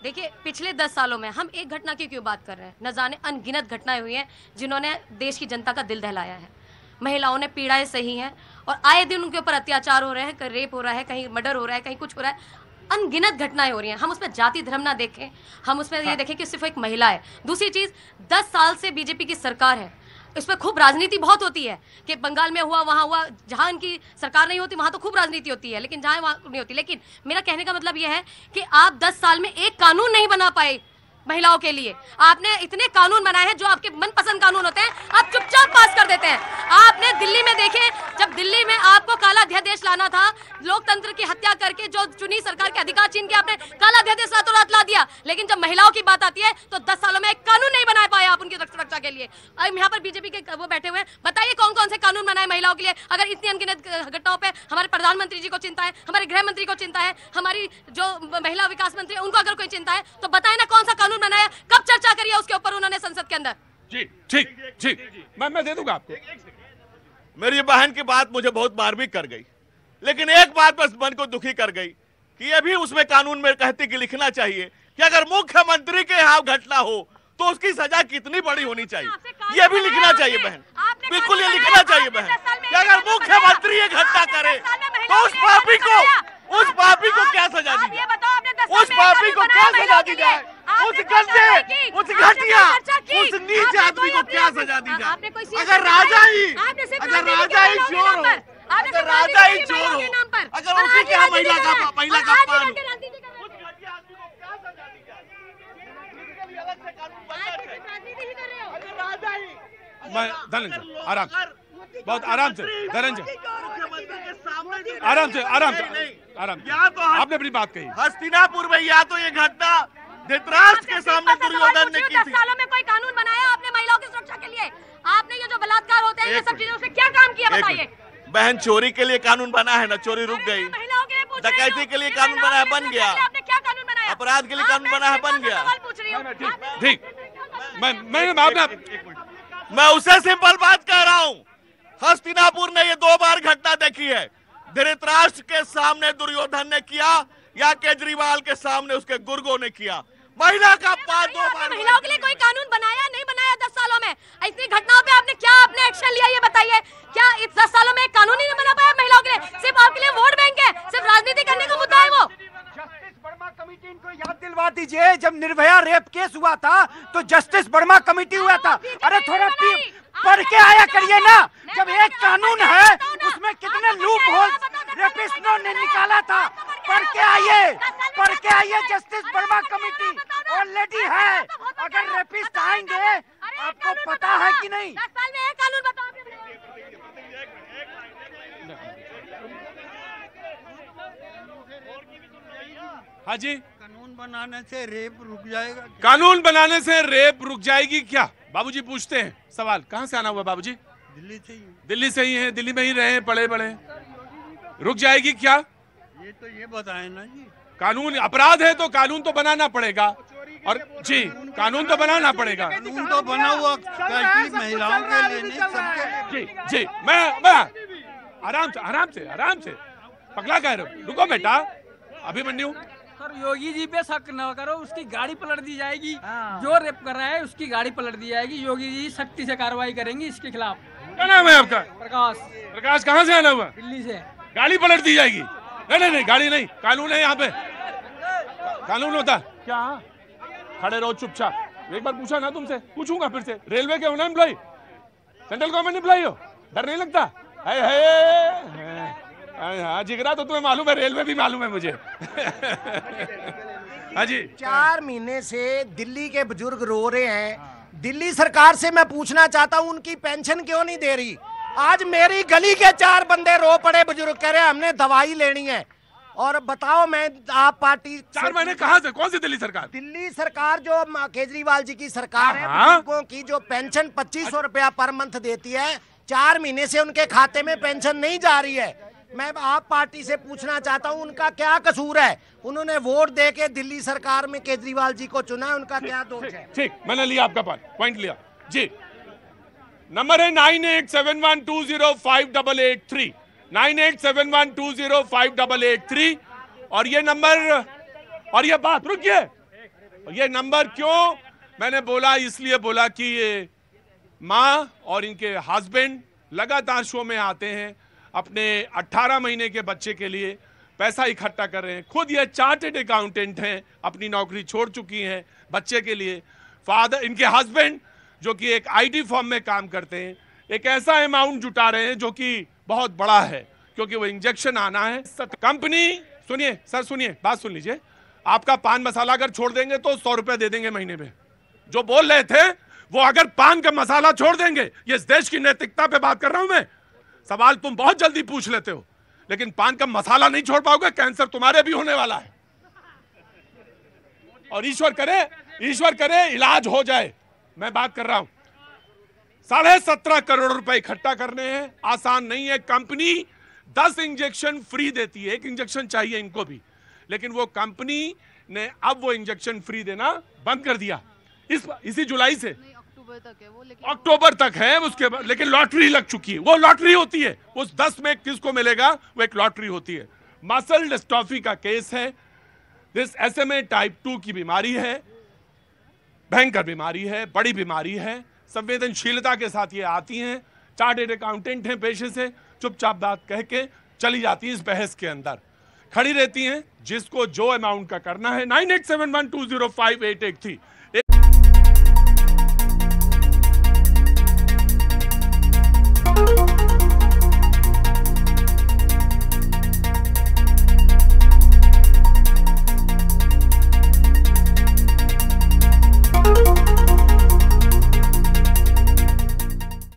देखिए, पिछले 10 सालों में हम एक घटना की क्यों बात कर रहे हैं, न जाने अनगिनत घटनाएं हुई हैं जिन्होंने देश की जनता का दिल दहलाया है। महिलाओं ने पीड़ाएं सही हैं और आए दिन उनके ऊपर अत्याचार हो रहे हैं, रेप हो रहा है, कहीं मर्डर हो रहा है, कहीं कुछ हो रहा है, अनगिनत घटनाएं हो रही हैं। हम उसमें जाति धर्म ना देखें, हम उसमें ये देखें कि सिर्फ एक महिला है। दूसरी चीज़, 10 साल से बीजेपी की सरकार है, इस पर खूब राजनीति बहुत होती है कि बंगाल में हुआ, वहाँ हुआ, जहाँ इनकी सरकार नहीं होती वहाँ तो खूब राजनीति होती है, लेकिन जहाँ वहाँ नहीं होती। लेकिन मेरा कहने का मतलब यह है कि आप 10 साल में एक कानून नहीं बना पाए महिलाओं के लिए। आपने इतने कानून बनाए हैं जो आपके मनपसंद कानून होते हैं, आप चुपचाप पास कर देते हैं। आपने दिल्ली में देखे, जब दिल्ली में आपको काला अध्यादेश लाना था, लोकतंत्र की हत्या करके जो चुनी सरकार के अधिकार छीन के आपने काला अध्यादेश रातों रात ला दिया। लेकिन जब महिलाओं की बात आती है तो 10 सालों में एक कानून नहीं बना पाए आप उनकी सुरक्षा के लिए। अब यहाँ पर बीजेपी के वो बैठे हुए हैं, बताइए कौन कौन से कानून बनाए महिलाओं के लिए। अगर इतनी अनगिनत घटनाओं पर हमारे प्रधानमंत्री जी को चिंता है, हमारे गृह मंत्री को चिंता है, हमारी जो महिला विकास मंत्री उनको अगर कोई चिंता है तो बताए ना कौन सा कानून बनाया, कब चर्चा करिए उसके ऊपर उन्होंने संसद के अंदर। जी ठीक ठीक, मैं दे दूंगा आपको। मेरी बहन की बात मुझे बहुत मार्मिक कर गई, लेकिन एक बात बस मन को दुखी कर गई कि ये भी उसमें कानून में कहती कि लिखना चाहिए कि अगर मुख्यमंत्री के यहाँ घटना हो तो उसकी सजा कितनी बड़ी होनी चाहिए, ये भी लिखना चाहिए बहन। बिल्कुल ये लिखना चाहिए बहन कि अगर मुख्यमंत्री ये घटना करे तो उस पापी को क्या सजा दी जाए, उस पापी को क्या सजा दी जाए, उस गंदे, उस घटिया, उस नीच आदमी को क्या सजा दी जाए। अगर राजा ही चोर हो, अगर राजा ही चोर हो, अगर उसी के यहाँ महिला का पान हो, मैं धनंजय आराम, बहुत आराम से धनंजय, आराम से आराम से आराम। या तो आपने अपनी बात कही। हस्तिनापुर में या तो ये घटना धृतराष्ट्र के सामने दुर्योधन ने की 10 थी। सालों में कोई कानून बनाया आपने महिलाओं की सुरक्षा के लिए? आपने ये जो बलात्कार होते हैं, ये सब चीजों से क्या काम किया बताइए? बहन, चोरी के लिए कानून बना है ना, चोरी रुक गई। महिलाओं के लिए पूछ रही हूं। डकैती के लिए कानून बना है, बन गया। आपने क्या कानून बनाया? अपराध के लिए कानून बना है, बन गया। सवाल पूछ रही हूं। ठीक, मैं उसे सिंपल बात कह रहा हूँ। हस्तिनापुर ने ये 2 बार घटना देखी है। धृतराष्ट्र के सामने दुर्योधन ने किया या केजरीवाल के सामने उसके गुर्गों ने किया। महिला का पार 2 बार। महिलाओं के लिए कोई कानून बनाया नहीं बनाया 10 सालों में? इतनी घटनाओं पे आपने क्या एक्शन लिया ये बताइए। क्या इस 10 सालों में एक कानून ही नहीं बना पाया महिलाओं के लिए? सिर्फ आपके लिए वोट बैंक है, सिर्फ राजनीति करने का मुद्दा है वो। जस्टिस वर्मा कमेटी इनको याद दिलवा दीजिए, जब निर्भया रेप केस हुआ था तो जस्टिस वर्मा कमेटी हुआ था। अरे थोड़ा पढ़ के आया करिए ना। जब एक कानून है उसमें कितने लूप होल्स रेपिस्टों ने निकाला था। पढ़ के आइए जस्टिस वर्मा कमेटी ऑलरेडी है। अगर रेपिस्ट आएंगे आपको पता है कि नहीं? 10 साल में एक कानून बताओ। हाँ जी, कानून बनाने से रेप रुक जाएगा? कानून बनाने से रेप रुक जाएगी क्या? बाबूजी पूछते हैं सवाल। कहाँ से आना हुआ बाबूजी? दिल्ली से ही। दिल्ली से ही है, दिल्ली में ही रहे पड़े बड़े। रुक जाएगी क्या? ये तो ये बताए ना जी। कानून अपराध है तो कानून तो बनाना पड़ेगा। और जी, कानून तो बनाना पड़ेगा। कानून तो बना हुआ महिलाओं के लिए नहीं, सबके। जी जी, मैं आराम से पगला कह रहे हो। रुको बेटा, अभिमन्यु। सर, योगी जी पे शक न करो, उसकी गाड़ी पलट दी जाएगी। जो रेप कर रहा है उसकी गाड़ी पलट दी जाएगी। योगी जी सख्ती से कार्रवाई करेंगी इसके खिलाफ। क्या नाम है आपका? प्रकाश। प्रकाश, कहाँ से आना हुआ? दिल्ली से। गाड़ी पलट दी जाएगी? नहीं, गाड़ी नहीं, कानून है यहाँ पे। कानून होता क्या? खड़े रहो चुपचाप। एक बार पूछा ना तुमसे, पूछूंगा फिर से। रेलवे के हो ना एम्प्लॉय, सेंट्रल गवर्नमेंट एम्प्लॉय हो, डर नहीं लगता? हाँ जिगरा तो तुम्हें मालूम है, रेलवे भी मालूम है मुझे। हाँ जी। 4 महीने से दिल्ली के बुजुर्ग रो रहे हैं। दिल्ली सरकार से मैं पूछना चाहता हूं उनकी पेंशन क्यों नहीं दे रही? आज मेरी गली के 4 बंदे रो पड़े, बुजुर्ग कह रहे हमने दवाई लेनी है। और बताओ, मैं आप पार्टी 4 महीने कहाँ से? कौन सी दिल्ली सरकार? दिल्ली सरकार जो केजरीवाल जी की सरकार है, बुजुर्गों की जो पेंशन 2500 रुपया पर मंथ देती है, 4 महीने से उनके खाते में पेंशन नहीं जा रही है। मैं आप पार्टी से पूछना चाहता हूं उनका क्या कसूर है? उन्होंने वोट दे के दिल्ली सरकार में केजरीवाल जी को चुना है, उनका क्या दोष है? ठीक, मैंने लिया आपका पॉइंट लिया जी। नंबर है 9871205883, 9871205883। और ये नंबर और ये बात, रुकिए, ये नंबर क्यों मैंने बोला, इसलिए बोला कि ये माँ और इनके हस्बैंड लगातार शो में आते हैं, अपने 18 महीने के बच्चे के लिए पैसा इकट्ठा कर रहे हैं। खुद ये चार्टर्ड अकाउंटेंट हैं, अपनी नौकरी छोड़ चुकी हैं बच्चे के लिए। फादर, इनके हस्बैंड जो कि एक आईटी फर्म में काम करते हैं, एक ऐसा अमाउंट जुटा रहे हैं जो कि बहुत बड़ा है, क्योंकि वो इंजेक्शन आना है। कंपनी, सुनिए सर, सुनिए, बात सुन लीजिए। आपका पान मसाला अगर छोड़ देंगे तो 100 रुपए दे देंगे महीने में। जो बोल रहे थे वो अगर पान का मसाला छोड़ देंगे, ये इस देश की नैतिकता पे बात कर रहा हूं मैं। सवाल तुम बहुत जल्दी पूछ लेते हो, लेकिन पान का मसाला नहीं छोड़ पाओगे, कैंसर तुम्हारे भी होने वाला है। और ईश्वर करे इलाज हो जाए। मैं बात कर रहा हूं 17.5 करोड़ रुपए इकट्ठा करने हैं, आसान नहीं है। कंपनी 10 इंजेक्शन फ्री देती है, 1 इंजेक्शन चाहिए इनको भी, लेकिन वो कंपनी ने अब वो इंजेक्शन फ्री देना बंद कर दिया इसी जुलाई से। अक्टूबर तक है वो, अक्टूबर तक है उसके बाद, लेकिन लॉटरी लग चुकी है। वो लॉटरी होती है, उस 10 में किसको मिलेगा, वो एक लॉटरी होती है। मसल डिस्ट्रॉफी का केस है। दिस SMA टाइप 2 की बीमारी है, भयंकर बीमारी है, बड़ी बीमारी है। संवेदनशीलता के साथ ये आती हैं, चार्टर्ड अकाउंटेंट हैं पेशे से, चुपचाप बात कह के चली जाती हैं, इस बहस के अंदर खड़ी रहती हैं। जिसको जो अमाउंट का करना है 9871205883